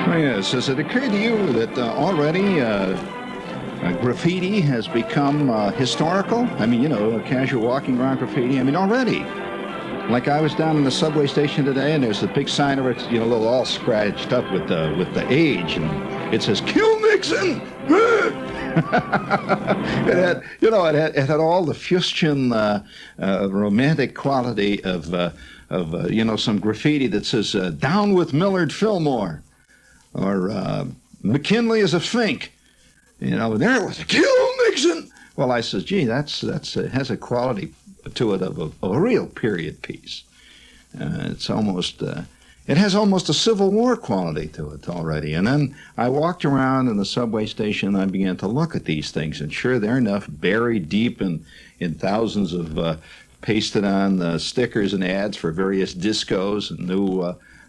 Oh, yes. Has it occurred to you that already graffiti has become historical? I mean, you know, casual walking around graffiti. I mean, already. Like I was down in the subway station today, and there's a big sign over it, you know, all scratched up with the age, and it says "Kill Nixon." It had all the fustian, romantic quality of some graffiti that says "Down with Millard Fillmore," or "McKinley is a fink." You know, there it was, "Kill Nixon." Well, I says, gee, that's has a quality to it of a real period piece. It's almost, it has almost a Civil War quality to it already. And then I walked around in the subway station and I began to look at these things. And sure, they're enough, buried deep in thousands of pasted on stickers and ads for various discos and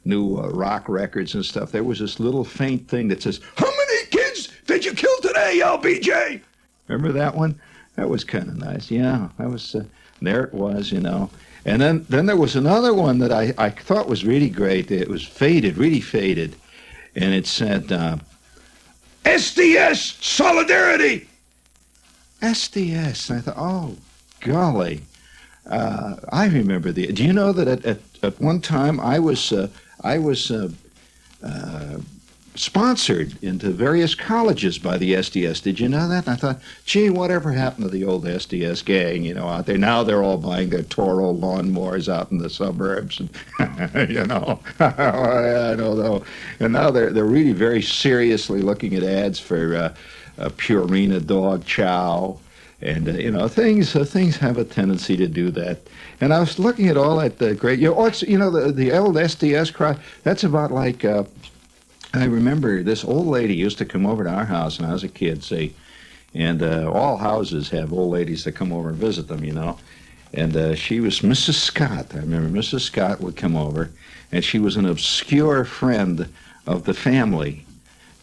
new rock records and stuff. There was this little faint thing that says, "How many kids did you kill today, LBJ?" Remember that one? That was kind of nice. Yeah, that was... there it was, you know. And then there was another one that I thought was really great. It was faded, really faded. And it said, "SDS Solidarity." SDS. And I thought, oh, golly. I remember the... Do you know that at one time I was sponsored into various colleges by the SDS. Did you know that? And I thought, gee, whatever happened to the old SDS gang, you know, out there? Now they're all buying their Toro lawnmowers out in the suburbs, and, you know. I don't know. And now they're really very seriously looking at ads for Purina dog chow, and things have a tendency to do that. And I was looking at all that great, the old SDS crowd. That's about like. I remember this old lady used to come over to our house when I was a kid, see, and all houses have old ladies that come over and visit them, you know. And she was Mrs. Scott. I remember Mrs. Scott would come over, and she was an obscure friend of the family.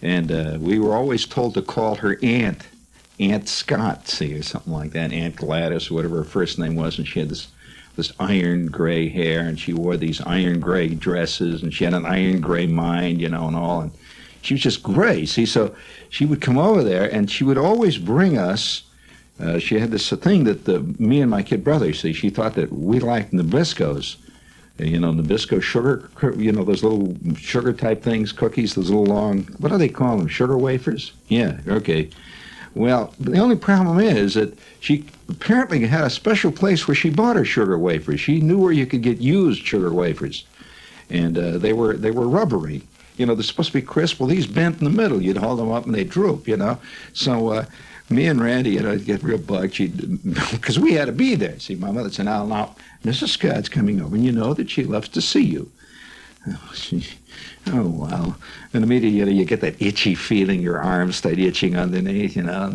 And we were always told to call her Aunt Scott, see, or something like that, Aunt Gladys, whatever her first name was, and she had this iron gray hair, and she wore these iron gray dresses, and she had an iron gray mind, you know, and all, and she was just gray, see. So she would come over there, and she would always bring us, she had this thing that me and my kid brother, see, she thought that we liked Nabiscos, Nabisco sugar, you know, those little sugar type things, cookies, those little long, what do they call them, sugar wafers? Yeah, okay. Well, the only problem is that she apparently had a special place where she bought her sugar wafers. She knew where you could get used sugar wafers, and they were rubbery. You know, they're supposed to be crisp. Well, these bent in the middle. You'd hold them up and they droop. You know, so me and Randy, you know, I'd get real bugged. Because we had to be there. See, my mother said, "Now, Mrs. Scott's coming over, and you know that she loves to see you." Oh, wow. And immediately, you get that itchy feeling, your arms start itching underneath, you know.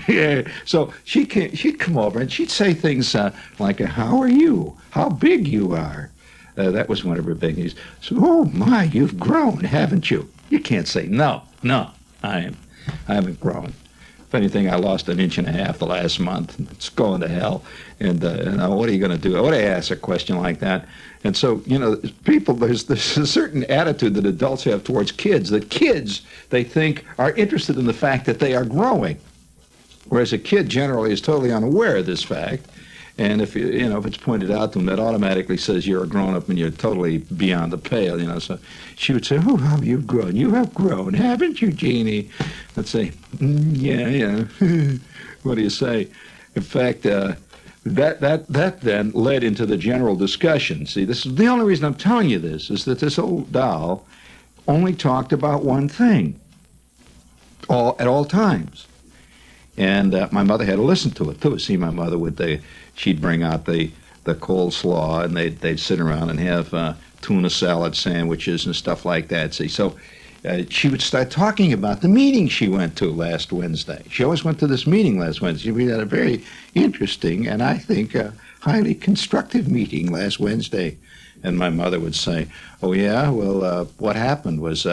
Yeah. So she'd come over and she'd say things like, "How are you? How big you are." That was one of her biggies. So, "Oh, my, you've grown, haven't you?" You can't say, no, I haven't grown. If anything, I lost 1.5 inches the last month. It's going to hell. And what are you going to do? I would ask a question like that. And so, you know, people, there's a certain attitude that adults have towards kids, that kids, they think, are interested in the fact that they are growing. Whereas a kid generally is totally unaware of this fact. And if it's pointed out to them, that automatically says you're a grown-up and you're totally beyond the pale, you know. So she would say, "Oh, how you've grown. You have grown, haven't you, Jeannie?" I'd say, yeah. What do you say? In fact, that then led into the general discussion. See, this is the only reason I'm telling you this, is that this old doll only talked about one thing at all times. And my mother had to listen to it, too. See, my mother she'd bring out the coleslaw, and they'd sit around and have tuna salad sandwiches and stuff like that. See, so she would start talking about the meeting she went to last Wednesday. She always went to this meeting last Wednesday. We had a very interesting and I think highly constructive meeting last Wednesday. And my mother would say, "Oh, yeah? Well, what happened? Was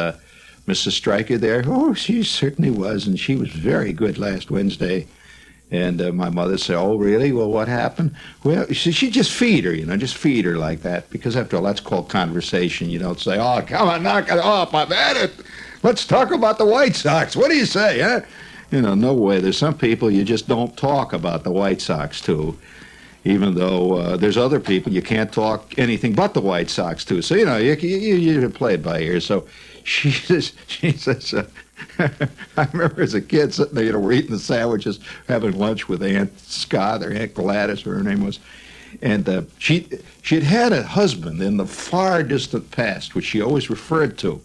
Mrs. Stryker there?" "Oh, she certainly was, and she was very good last Wednesday." And my mother said, "Oh, really? Well, what happened?" Well, she just feed her, just feed her like that. Because after all, that's called conversation. You don't say, "Oh, come on, knock it off. I've had it. Let's talk about the White Sox. What do you say, huh?" No way. There's some people you just don't talk about the White Sox to, even though there's other people you can't talk anything but the White Sox to. So, you play it by ear. So she says, I remember as a kid sitting there, we're eating the sandwiches, having lunch with Aunt Scott or Aunt Gladys, or her name was, and she'd had a husband in the far distant past, which she always referred to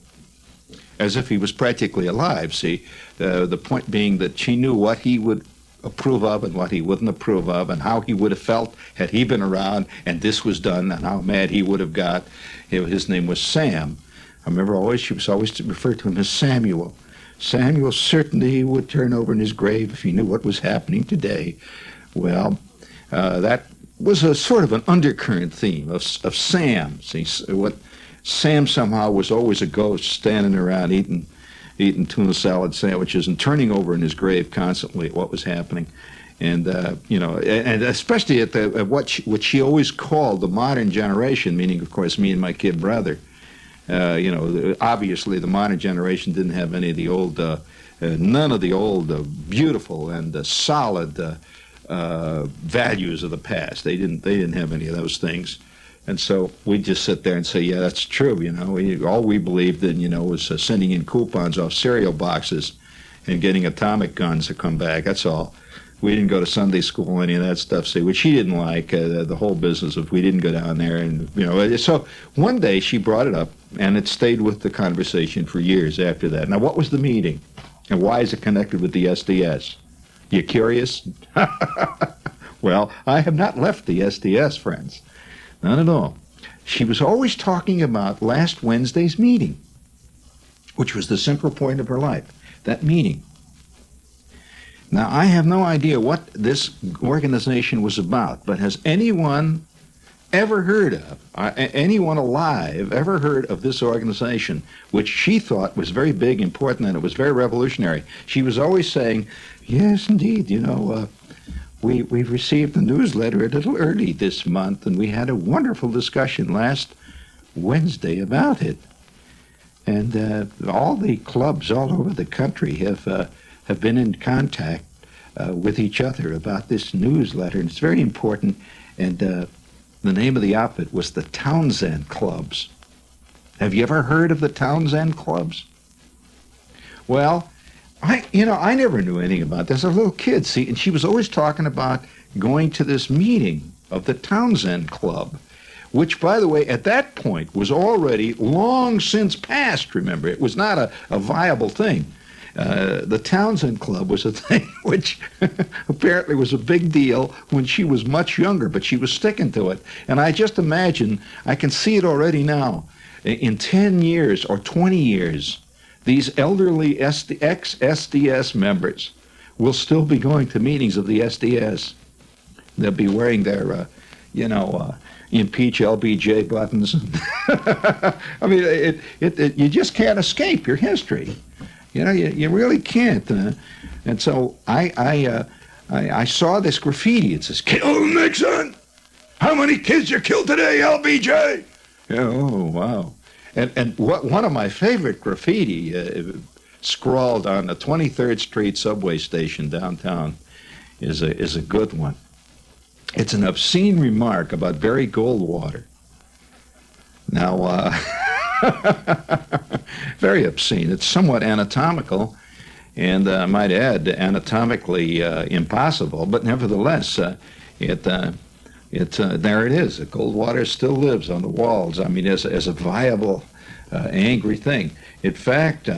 as if he was practically alive. See, the point being that she knew what he would approve of and what he wouldn't approve of, and how he would have felt had he been around and this was done, and how mad he would have got. His name was Sam. I remember she was always referred to him as Samuel. Samuel certainly would turn over in his grave if he knew what was happening today. Well, that was a sort of an undercurrent theme of Sam. See, what Sam somehow was always a ghost standing around eating tuna salad sandwiches and turning over in his grave constantly at what was happening. And, and especially at what she always called the modern generation, meaning, of course, me and my kid brother. Obviously the modern generation didn't have any of the old, none of the old beautiful and solid values of the past. They didn't have any of those things. And so we'd just sit there and say, yeah, that's true. All we believed in, was sending in coupons off cereal boxes and getting atomic guns to come back. That's all. We didn't go to Sunday school or any of that stuff, see, which she didn't like, the whole business of we didn't go down there. And, so one day she brought it up, and it stayed with the conversation for years after that. Now, what was the meeting? And why is it connected with the SDS? You curious? Well, I have not left the SDS, friends. Not at all. She was always talking about last Wednesday's meeting, which was the central point of her life, that meeting. Now, I have no idea what this organization was about, but has anyone ever heard of, anyone alive ever heard of this organization, which she thought was very big, important, and it was very revolutionary? She was always saying, yes, indeed, we've received the newsletter a little early this month, and we had a wonderful discussion last Wednesday about it. And all the clubs all over the country have been in contact with each other about this newsletter, and it's very important. And the name of the outfit was the Townsend Clubs. Have you ever heard of the Townsend Clubs? Well, I never knew anything about this. I was a little kid, see, and she was always talking about going to this meeting of the Townsend Club, which, by the way, at that point was already long since past, remember. It was not a viable thing. The Townsend Club was a thing which apparently was a big deal when she was much younger, but she was sticking to it. And I just imagine, I can see it already now, in 10 years or 20 years, these elderly ex-SDS members will still be going to meetings of the SDS. They'll be wearing their, impeach LBJ buttons. I mean, you just can't escape your history. You really can't. And so I saw this graffiti. It says, "Kill Nixon! How many kids you killed today, LBJ?" Oh, wow. And one of my favorite graffiti scrawled on the 23rd Street subway station downtown is a good one. It's an obscene remark about Barry Goldwater. Now, very obscene. It's somewhat anatomical, and I might add, anatomically impossible, but nevertheless, there it is. Goldwater still lives on the walls. I mean, as a viable, angry thing. In fact,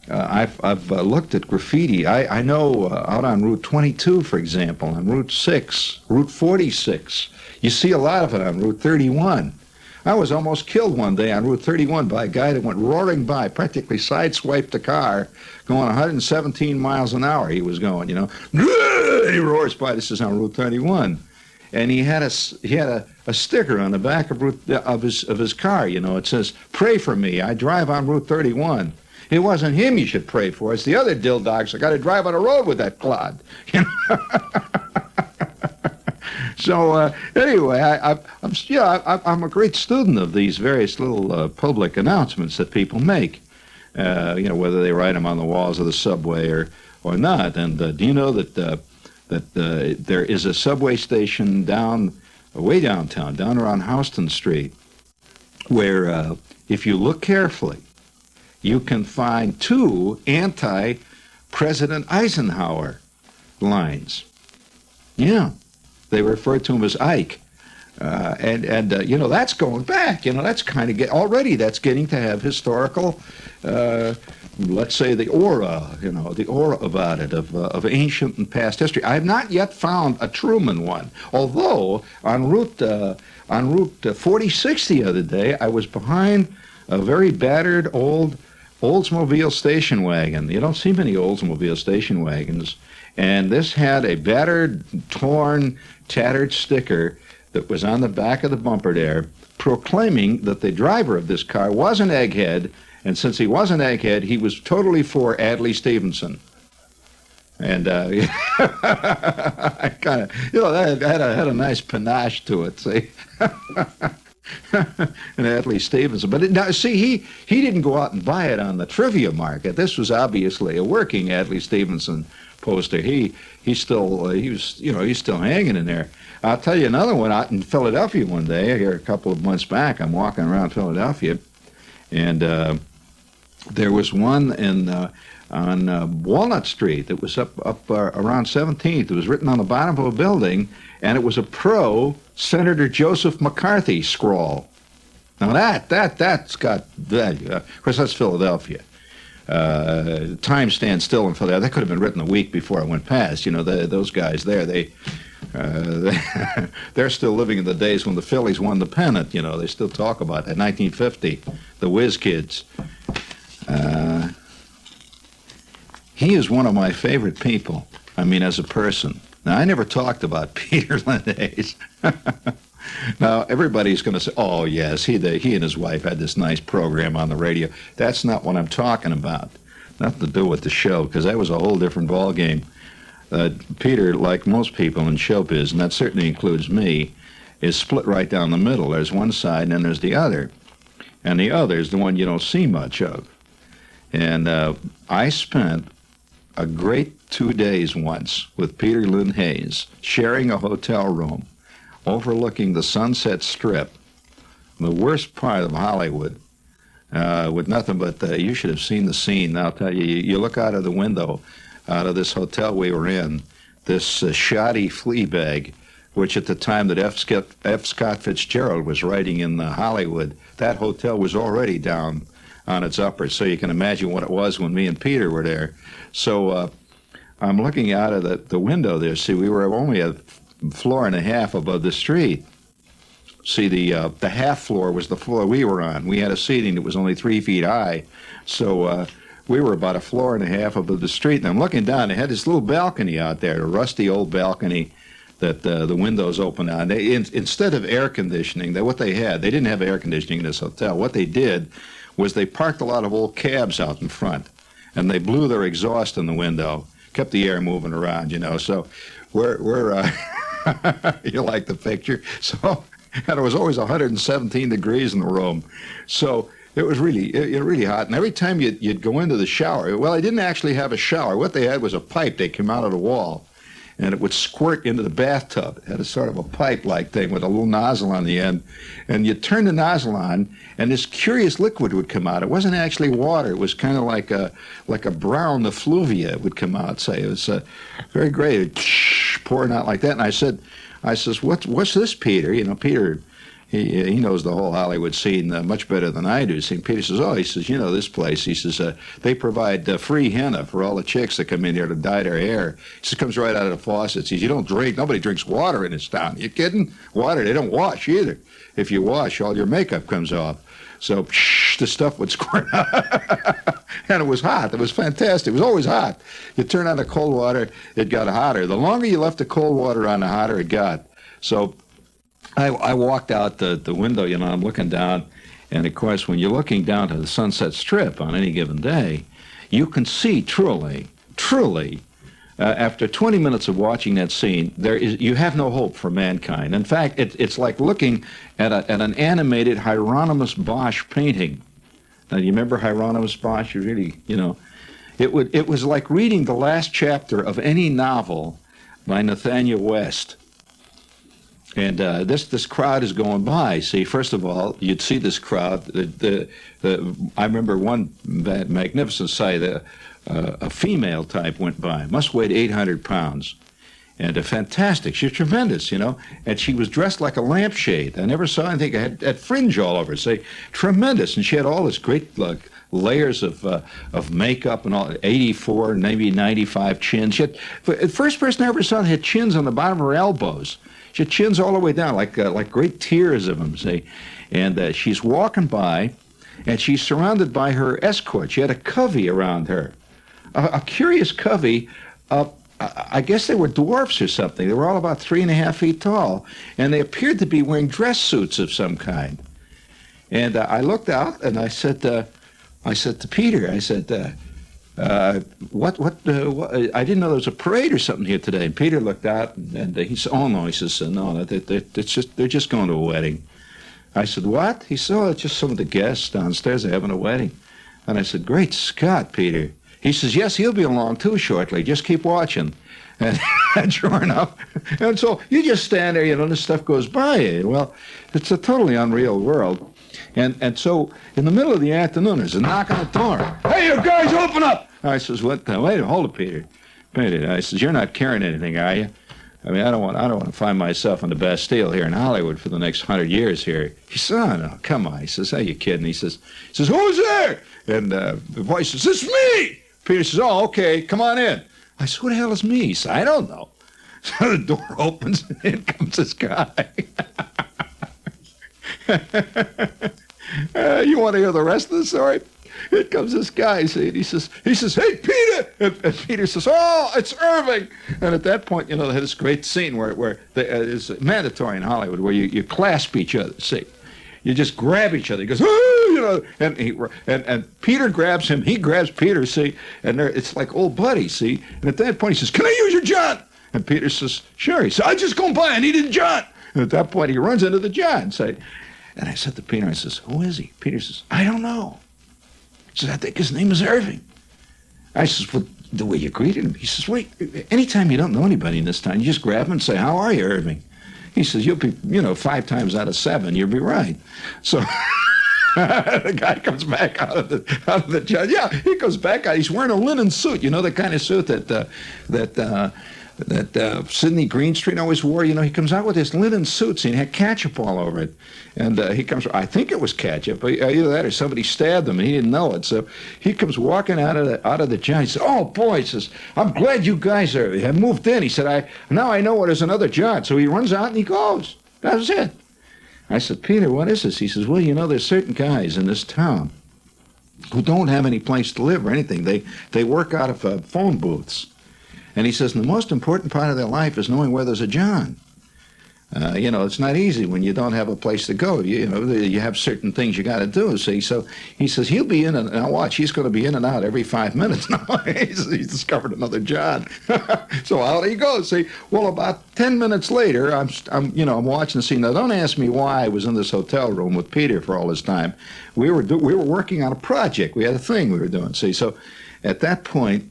I've looked at graffiti. I know out on Route 22, for example, on Route 6, Route 46, you see a lot of it on Route 31. I was almost killed one day on Route 31 by a guy that went roaring by, practically sideswiped the car, going 117 miles an hour he was going, He roars by. This is on Route 31. And he had a sticker on the back of his car, it says, "Pray for me, I drive on Route 31." It wasn't him you should pray for. It's the other dill dogs that got to drive on the road with that clod. You know? So anyway, I'm a great student of these various little public announcements that people make. Whether they write them on the walls of the subway or not. And do you know that there is a subway station way downtown, down around Houston Street, where if you look carefully, you can find 2 anti-President Eisenhower lines. Yeah, they refer to him as Ike. That's going back. That's kind of that's getting to have historical, let's say, the aura about it of ancient and past history. I have not yet found a Truman one, although on Route 46 the other day, I was behind a very battered old Oldsmobile station wagon. You don't see many Oldsmobile station wagons, and this had a battered, torn, tattered sticker that was on the back of the bumper there, proclaiming that the driver of this car was an egghead, and since he was an egghead, he was totally for Adlai Stevenson. And I kind of, that had a nice panache to it, see? And Adlai Stevenson. But he didn't go out and buy it on the trivia market. This was obviously a working Adlai Stevenson poster. He's still hanging in there. I'll tell you another one out in Philadelphia one day, here a couple of months back. I'm walking around Philadelphia, and there was one on Walnut Street that was up around 17th. It was written on the bottom of a building, and it was a pro-Senator Joseph McCarthy scrawl. Now that's got value. Of course, that's Philadelphia. Time stands still in Philadelphia. That could have been written a week before I went past. Those guys there, they're still living in the days when the Phillies won the pennant. They still talk about that. 1950, the Whiz Kids. He is one of my favorite people. I mean, as a person. Now, I never talked about Peter Linnaeus. Now, everybody's going to say, oh, yes, he and his wife had this nice program on the radio. That's not what I'm talking about. Nothing to do with the show, because that was a whole different ballgame. Peter, like most people in showbiz, and that certainly includes me, is split right down the middle. There's one side, and then there's the other. And the other is the one you don't see much of. And I spent a great 2 days once with Peter Linnaeus, sharing a hotel room overlooking the Sunset Strip, the worst part of Hollywood, with nothing but, you should have seen the scene. I'll tell you, you look out of the window, out of this hotel we were in, this shoddy Fleabag, which at the time that F. Scott Fitzgerald was writing in Hollywood, that hotel was already down on its uppers, so you can imagine what it was when me and Peter were there. So I'm looking out of the window there. See, we were only a floor and a half above the street. See, the half floor was the floor we were on. We had a seating that was only 3 feet high, so we were about a floor and a half above the street. And I'm looking down. They had this little balcony out there, a rusty old balcony that the windows open on. Instead of air conditioning, they didn't have air conditioning in this hotel. What they did was they parked a lot of old cabs out in front, and they blew their exhaust in the window, kept the air moving around, So we're you like the picture? So, and it was always 117 degrees in the room. So it was really hot. And every time you'd go into the shower, well, they didn't actually have a shower. What they had was a pipe. They came out of the wall, and it would squirt into the bathtub. It had a sort of a pipe-like thing with a little nozzle on the end. And you turn the nozzle on, and this curious liquid would come out. It wasn't actually water. It was kind of like a brown effluvia would come out, say. It was very great. It pouring out like that. And I says, what's this, Peter? Peter, he knows the whole Hollywood scene much better than I do. See, Peter says, this place. He says, they provide free henna for all the chicks that come in here to dye their hair. He says, it comes right out of the faucet. He says, you don't drink. Nobody drinks water in this town. You kidding? Water, they don't wash either. If you wash, all your makeup comes off. So the stuff would squirt out. And it was hot. It was fantastic. It was always hot. You turn on the cold water, it got hotter. The longer you left the cold water on, the hotter it got. So I walked out the window, I'm looking down, And of course, when you're looking down to the Sunset Strip on any given day, you can see truly, after 20 minutes of watching that scene, you have no hope for mankind. In fact, it's like looking at an animated Hieronymus Bosch painting. Now, you remember Hieronymus Bosch? You really, it was like reading the last chapter of any novel by Nathaniel West. And this crowd is going by. See, first of all, you'd see this crowd. I remember one magnificent sight. A female type went by. Must weigh 800 pounds, and fantastic. She's tremendous, And she was dressed like a lampshade. I never saw anything. Had fringe all over. Say, tremendous. And she had all this great layers of makeup and all. 84, maybe 95 chins. The first person I ever saw that had chins on the bottom of her elbows. She had chins all the way down, like great tiers of them, see. And she's walking by, and she's surrounded by her escort. She had a covey around her, a curious covey. I guess they were dwarfs or something. They were all about 3.5 feet tall, and they appeared to be wearing dress suits of some kind. And I looked out, and I said to Peter, I said, what? I didn't know there was a parade or something here today. And Peter looked out, and he said, "Oh no," he says, "No, they're just going to a wedding." I said, "What?" He said, "Oh, it's just some of the guests downstairs. They're having a wedding." And I said, "Great Scott, Peter." He says, "Yes, he'll be along too shortly. Just keep watching." And sure enough, and so you just stand there, this stuff goes by you. Well, it's a totally unreal world. And so in the middle of the afternoon, there's a knock on the door. "Hey, you guys, open up!" I says, "What? Wait, hold it, Peter. Peter," I says, "you're not carrying anything, are you? I mean, I don't want to find myself in the Bastille here in Hollywood for the next 100 years here." He says, "Oh, no, come on." He says, "Are you kidding?" He says, "Who's there?" And the voice says, "It's me." Peter says, "Oh, okay, come on in." I said, "Who the hell is me?" He says, "I don't know." So the door opens, and in comes this guy. You want to hear the rest of the story? Here comes this guy, see, and he says, "Hey, Peter!" And Peter says, "Oh, it's Irving." And at that point, they had this great scene where it's mandatory in Hollywood, where you clasp each other, see. You just grab each other. He goes, "Oh," and Peter grabs him. He grabs Peter, see, and it's like old buddies, see. And at that point, he says, "Can I use your John?" And Peter says, "Sure." He says, "I just gone by. I needed John." And at that point, he runs into the John, say. And I said to Peter, I says, "Who is he?" Peter says, "I don't know." He says, "I think his name is Irving." I says, "Well, the way you greeted him." He says, "Wait, anytime you don't know anybody in this town, you just grab him and say, 'How are you, Irving?'" He says, "You'll be, 5 times out of 7, you'll be right." So the guy comes back out of the judge. Yeah, he comes back out. He's wearing a linen suit, the kind of suit that Sidney Greenstreet always wore. He comes out with this linen suit, and he had ketchup all over it. And he comes, I think it was ketchup, either that or somebody stabbed him, and he didn't know it. So he comes walking out of the John. He says, "Oh, boy," he says, "I'm glad you guys have moved in." He said, now I know what is another John. So he runs out and he goes. That was it. I said, "Peter, what is this?" He says, "Well, there's certain guys in this town who don't have any place to live or anything. They work out of phone booths." And he says, "And the most important part of their life is knowing where there's a John. It's not easy when you don't have a place to go. You have certain things you got to do, see." So he says, he'll be in and now watch, he's going to be in and out every 5 minutes. Now he's discovered another John. So out he goes, see. Well, about 10 minutes later, I'm watching the scene. Now, don't ask me why I was in this hotel room with Peter for all this time. We were working on a project. We had a thing we were doing, see. So at that point,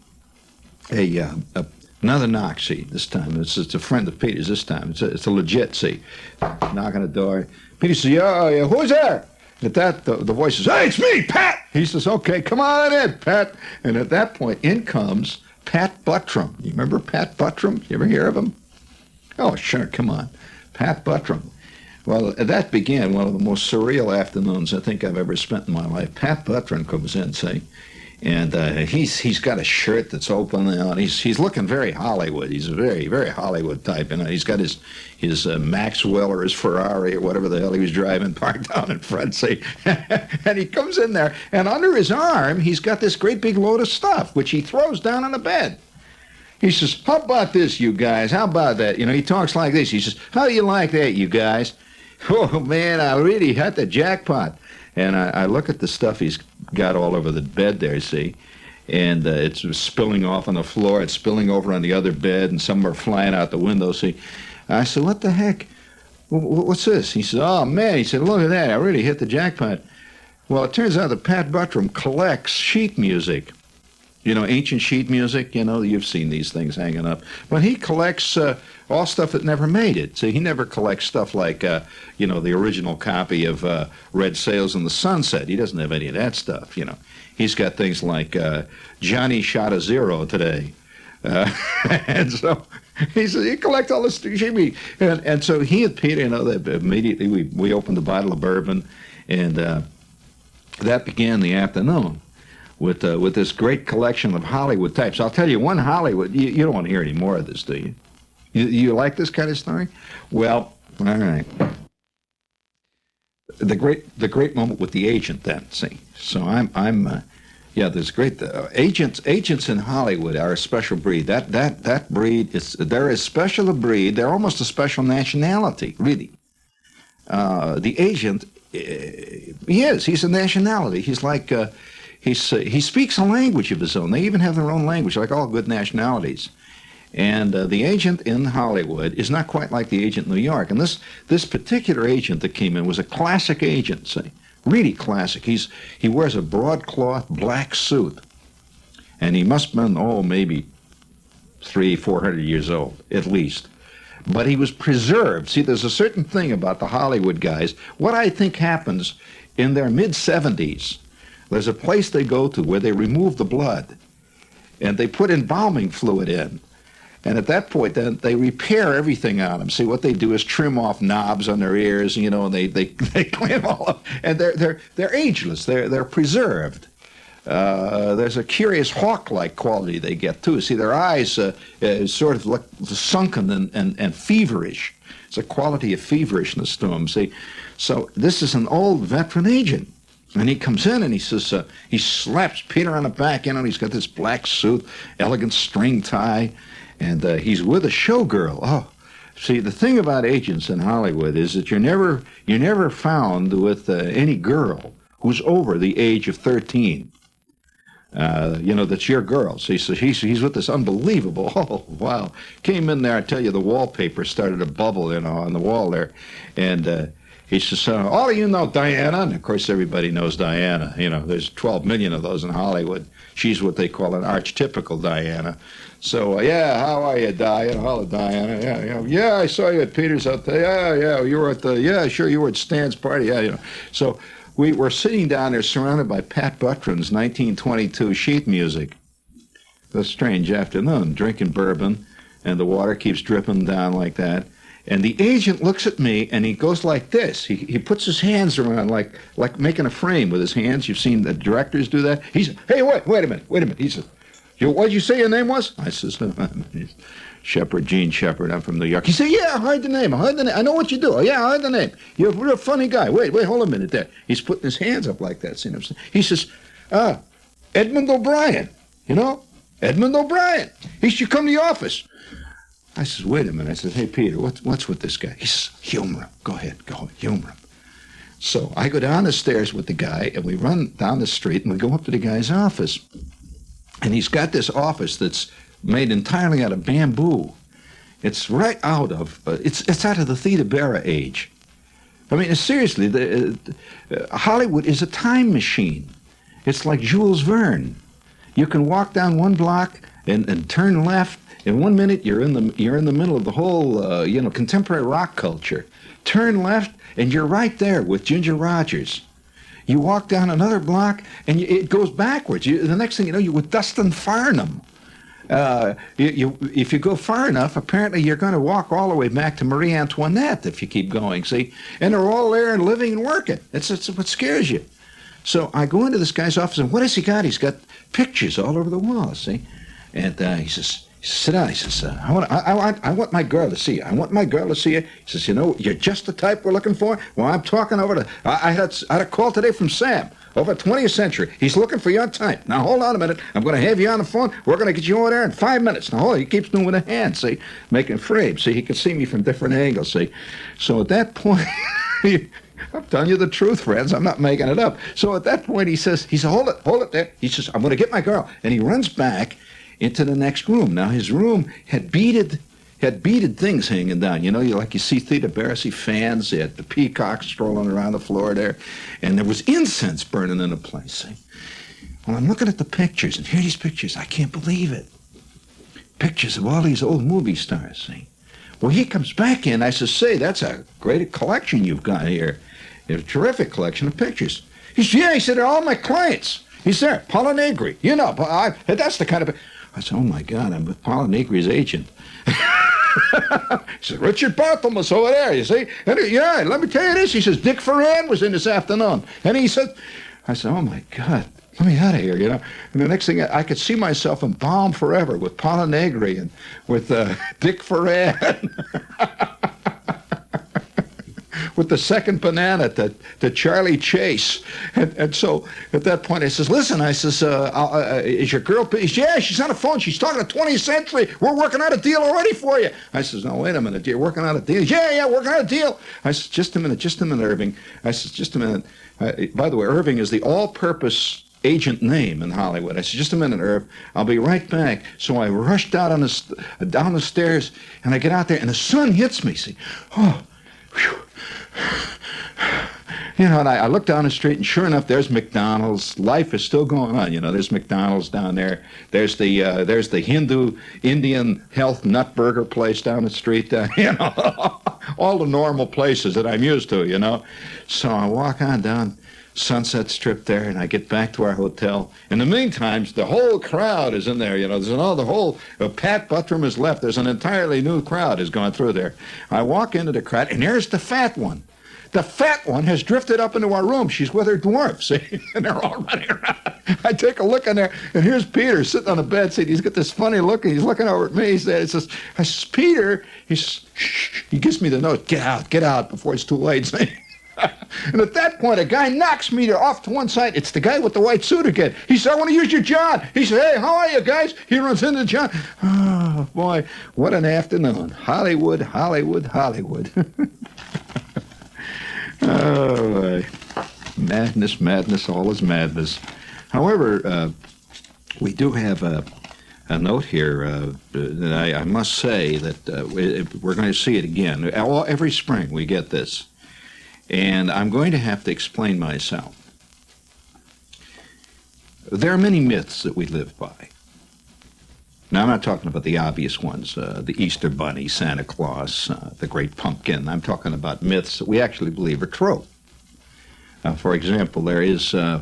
another knock, see, this time. It's a friend of Peter's this time. It's a legit, see. Knock on the door. Peter says, "Yeah, who's there?" At that, the voice says, "Hey, it's me, Pat." He says, "Okay, come on in, Pat." And at that point, in comes Pat Buttram. You remember Pat Buttram? You ever hear of him? Oh, sure, come on. Pat Buttram. Well, that began one of the most surreal afternoons I think I've ever spent in my life. Pat Buttram comes in, see. And he's got a shirt that's open, and he's looking very Hollywood. He's a very, very Hollywood type. He's got his Maxwell or his Ferrari or whatever the hell he was driving parked down in front, see. And he comes in there, and under his arm, he's got this great big load of stuff, which he throws down on the bed. He says, "How about this, you guys? How about that?" He talks like this. He says, "How do you like that, you guys?" Oh, man, I really hit the jackpot. And I look at the stuff he's got all over the bed there, see, and it's spilling off on the floor. It's spilling over on the other bed, and some are flying out the window, see. I said, what the heck? What's this? He said, oh, man. He said, look at that. I really hit the jackpot. Well, it turns out that Pat Buttram collects sheet music. You know, ancient sheet music, you know, you've seen these things hanging up. But he collects all stuff that never made it. So he never collects stuff like, you know, the original copy of Red Sails in the Sunset. He doesn't have any of that stuff, you know. He's got things like Johnny Shot a Zero today. And so he said, he collects all this sheet music. And so he and Peter, you know, immediately we opened a bottle of bourbon, and that began the afternoon with this great collection of Hollywood types. I'll tell you, one Hollywood, you don't want to hear any more of this, do you? You like this kind of story? Well, all right. The great moment with the agent then, see. So yeah, there's great agents in Hollywood are a special breed. That breed they're as special a breed. They're almost a special nationality, really. The agent, he's a nationality. He's like he speaks a language of his own. They even have their own language, like all good nationalities. And the agent in Hollywood is not quite like the agent in New York. And this particular agent that came in was a classic agent, see. Really classic. He wears a broadcloth black suit, and he must have been, maybe 300-400 years old, at least. But he was preserved. See, there's a certain thing about the Hollywood guys. What I think happens in their mid-70s, there's a place they go to where they remove the blood, and they put embalming fluid in. And at that point, then they repair everything on them. See, what they do is trim off knobs on their ears, you know, and they clean them all up. And they're ageless. They're preserved. There's a curious hawk-like quality they get too. See, their eyes sort of look sunken and feverish. It's a quality of feverishness to them. See, so this is an old veteran agent. And he comes in and he says, he slaps Peter on the back, you know, and he's got this black suit, elegant string tie. And he's with a showgirl. Oh, see, the thing about agents in Hollywood is that you're never found with any girl who's over the age of 13. You know, that's your girl. See, so he's with this unbelievable. Oh, wow! Came in there. I tell you, the wallpaper started to bubble, you know, on the wall there, and he says, "Oh, you know Diana?" And of course, everybody knows Diana. You know, there's 12 million of those in Hollywood. She's what they call an archetypical Diana. So, yeah, how are you, Diana? Hello, Diana. Yeah, I saw you at Peter's out there. Yeah, you were sure, you were at Stan's party. Yeah, you know. So we were sitting down there surrounded by Pat Buttram's 1922 sheet music. It was a strange afternoon, drinking bourbon, and the water keeps dripping down like that. And the agent looks at me, and he goes like this. He puts his hands around, like making a frame with his hands. You've seen the directors do that. He said, hey, wait a minute. He said, what did you say your name was? I says, Shepard, Gene Shepard. I'm from New York. He said, yeah, I heard the name. I know what you do. Oh, yeah, I heard the name. You're a real funny guy. Wait, hold a minute there. He's putting his hands up like that. See what I'm saying? He says, Edmund O'Brien. You know, Edmund O'Brien. He should come to the office. I says, wait a minute. I said, hey, Peter, what's with this guy? He says, humor him. Go ahead, humor him. So I go down the stairs with the guy, and we run down the street, and we go up to the guy's office. And he's got this office that's made entirely out of bamboo. It's right out of, it's out of the Theta Bara age. I mean, seriously, Hollywood is a time machine. It's like Jules Verne. You can walk down one block and turn left. In 1 minute, you're in the middle of the whole, contemporary rock culture. Turn left, and you're right there with Ginger Rogers. You walk down another block, and it goes backwards. The next thing you know, you're with Dustin Farnham. If you go far enough, apparently you're going to walk all the way back to Marie Antoinette if you keep going, see? And they're all there and living and working. It's what scares you. So I go into this guy's office, and what has he got? He's got pictures all over the wall, see? And he says, sit down. He says, I want my girl to see you. I want my girl to see you. He says, you know, you're just the type we're looking for. Well, I'm talking over to, I had a call today from Sam over 20th Century. He's looking for your type. Now, hold on a minute. I'm going to have you on the phone. We're going to get you over there in 5 minutes. Now, hold on. He keeps doing with a hand, see, making frames. See, he can see me from different angles, see. So at that point, I'm telling you the truth, friends. I'm not making it up. So at that point, he says, hold it there. He says, I'm going to get my girl. And he runs back into the next room. Now, his room had beaded things hanging down. You know, you see Theta Barasi fans. They had the peacocks strolling around the floor there. And there was incense burning in the place. See? Well, I'm looking at the pictures, and here are these pictures. I can't believe it. Pictures of all these old movie stars, see? Well, he comes back in. I says, say, that's a great collection you've got here. A terrific collection of pictures. He said, yeah, he said, they're all my clients. He's there, Paula Negri. You know, that's the kind of... I said, oh, my God, I'm with Paula Negri's agent. He said, Richard Barthelmess over there, you see? And yeah, let me tell you this. He says, Dick Ferran was in this afternoon. And he said, I said, oh, my God. Let me out of here, you know. And the next thing, I could see myself in Balm Forever with Paula Negri and with Dick Ferran. With the second banana to Charlie Chase. And so at that point, I says, listen, I says, is your girl, yeah, she's on the phone. She's talking to 20th Century. We're working out a deal already for you. I says, no, wait a minute. You're working out a deal? Yeah, working out a deal. I says, just a minute, Irving. I says, just a minute. By the way, Irving is the all-purpose agent name in Hollywood. I said, just a minute, Irv. I'll be right back. So I rushed out down the stairs, and I get out there, and the sun hits me. See, oh, whew. You know, and I look down the street, and sure enough, there's McDonald's. Life is still going on. You know, there's McDonald's down there. There's the Hindu Indian health nut burger place down the street. You know, all the normal places that I'm used to. You know, so I walk on down Sunset Strip there, and I get back to our hotel. In the meantime, the whole crowd is in there. You know, the whole Pat Buttram has left. There's an entirely new crowd has gone through there. I walk into the crowd, and there's the fat one. The fat one has drifted up into our room. She's with her dwarf, see? And they're all running around. I take a look in there, and here's Peter sitting on the bed. See, he's got this funny look, and he's looking over at me. He says, I says, Peter, he gives me the note, get out before it's too late. See? And at that point, a guy knocks me off to one side. It's the guy with the white suit again. He said, I want to use your John. He said, hey, how are you guys? He runs into John. Oh, boy, what an afternoon. Hollywood, Hollywood, Hollywood. Oh, madness, madness, all is madness. However, we do have a note here that I must say that we're going to see it again. Every spring we get this. And I'm going to have to explain myself. There are many myths that we live by. Now, I'm not talking about the obvious ones, the Easter Bunny, Santa Claus, the Great Pumpkin. I'm talking about myths that we actually believe are true. For example, there's the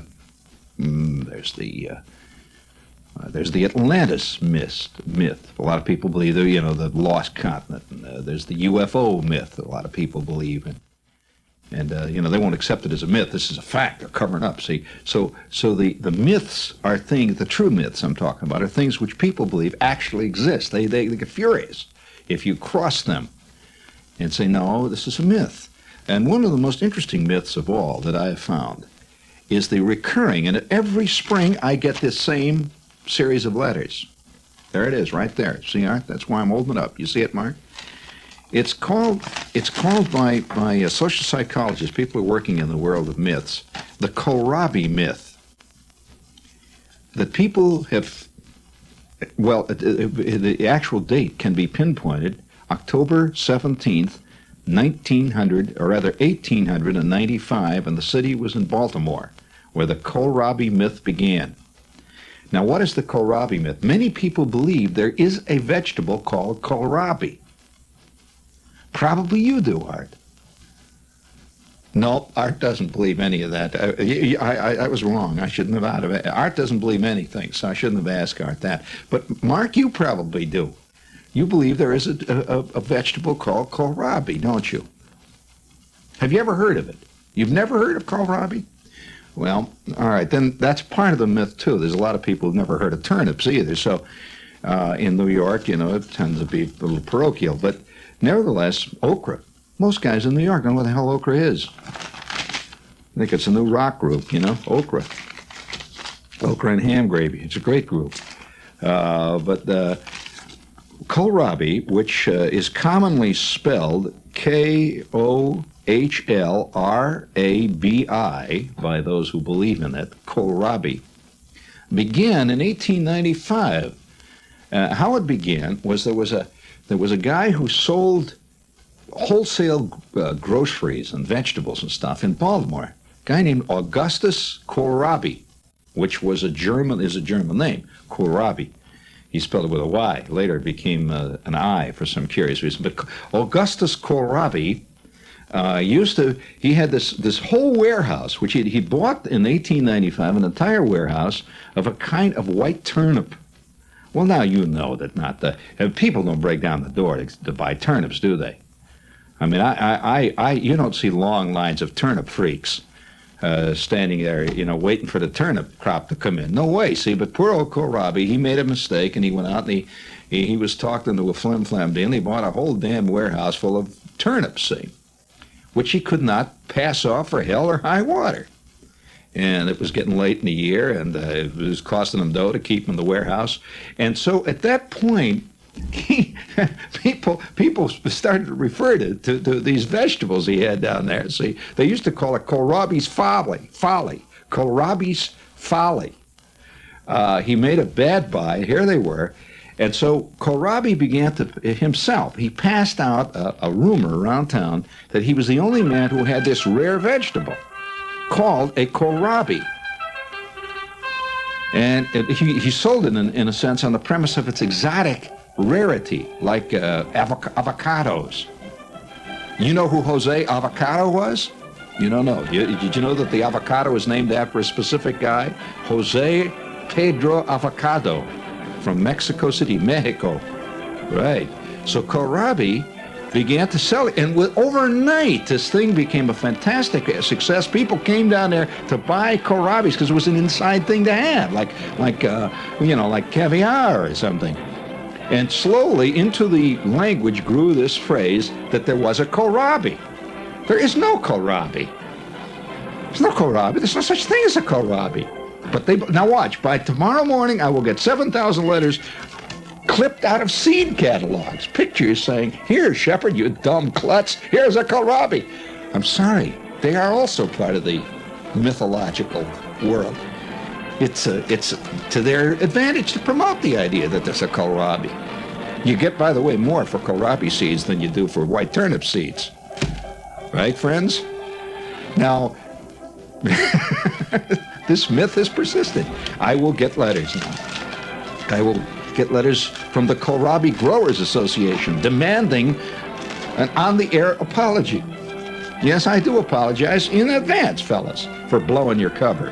Atlantis myth. A lot of people believe the lost continent. There's the UFO myth. A lot of people believe in. And, they won't accept it as a myth. This is a fact. They're covering up, see. So the myths are things, the true myths I'm talking about, are things which people believe actually exist. They get furious if you cross them and say, no, this is a myth. And one of the most interesting myths of all that I have found is the recurring, and every spring I get this same series of letters. There it is, right there. See, Art? That's why I'm holding it up. You see it, Mark? It's called by social psychologists, people who are working in the world of myths, the Kohlrabi myth. That people have, the actual date can be pinpointed, October 17th, 1895, and the city was in Baltimore, where the Kohlrabi myth began. Now, what is the Kohlrabi myth? Many people believe there is a vegetable called kohlrabi. Probably you do, Art. No, Art doesn't believe any of that. I was wrong. I shouldn't have out of it. Art doesn't believe anything, so I shouldn't have asked Art that. But Mark, you probably do. You believe there is a vegetable called kohlrabi, don't you? Have you ever heard of it? You've never heard of kohlrabi? Well, all right, then that's part of the myth, too. There's a lot of people who've never heard of turnips either. So in New York, it tends to be a little parochial. But nevertheless, okra. Most guys in New York know what the hell okra is. I think it's a new rock group, okra. Okra and ham gravy. It's a great group. But kohlrabi, which is commonly spelled Kohlrabi, Kohlrabi, by those who believe in it, Kohlrabi, began in 1895. How it began was there was a guy who sold wholesale groceries and vegetables and stuff in Baltimore. A guy named Augustus Kohlrabi, which is a German name, Kohlrabi. He spelled it with a Y. Later it became an I for some curious reason. But Augustus Kohlrabi he had this whole warehouse, which he bought in 1895, an entire warehouse of a kind of white turnip. Well, now you know that people don't break down the door to buy turnips, do they? I mean, you don't see long lines of turnip freaks standing there, waiting for the turnip crop to come in. No way, see, but poor old Kohlrabi, he made a mistake, and he went out and he was talked into a flim-flam deal, and he bought a whole damn warehouse full of turnips, see, which he could not pass off for hell or high water. And it was getting late in the year, and it was costing him dough to keep in the warehouse. And so at that point, people started to refer to these vegetables he had down there. See, they used to call it Kohlrabi's folly. Kohlrabi's folly. He made a bad buy. Here they were. And so Kohlrabi began to himself, he passed out a rumor around town that he was the only man who had this rare vegetable called a Kohlrabi. And he sold it in a sense on the premise of its exotic rarity, like avocados. You know who Jose Avocado was? You don't know. Did you know that the avocado was named after a specific guy? Jose Pedro Avocado from Mexico City, Mexico. Right. So Kohlrabi began to sell it, and overnight this thing became a fantastic success. People came down there to buy Kohlrabis because it was an inside thing to have, like caviar or something. And slowly into the language grew this phrase that there was a Kohlrabi. There is no Kohlrabi. There's no Kohlrabi. There's no such thing as a Kohlrabi. But now watch. By tomorrow morning, I will get 7,000 letters clipped out of seed catalogs, pictures saying, "Here, Shepherd, you dumb klutz, here's a Kohlrabi." I'm sorry, they are also part of the mythological world. It's to their advantage to promote the idea that there's a Kohlrabi. You get, by the way, more for Kohlrabi seeds than you do for white turnip seeds. Right, friends? Now, this myth has persisted. I will get letters now. I will get letters from the Kohlrabi Growers Association demanding an on-the-air apology. Yes, I do apologize in advance, fellas, for blowing your cover.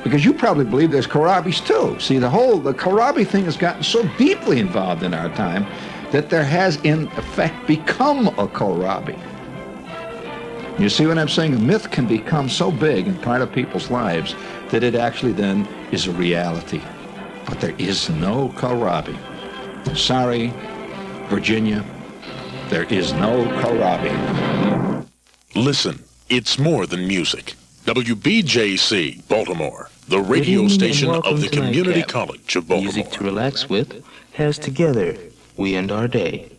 Because you probably believe there's Kohlrabis too. See, the Kohlrabi thing has gotten so deeply involved in our time that there has, in effect, become a Kohlrabi. You see what I'm saying? A myth can become so big and part of people's lives that it actually then is a reality. But there is no Kohlrabi. Sorry, Virginia, there is no Kohlrabi. Listen, it's more than music. WBJC, Baltimore, the radio station of the Community College of Baltimore. Music to relax with, as together we end our day.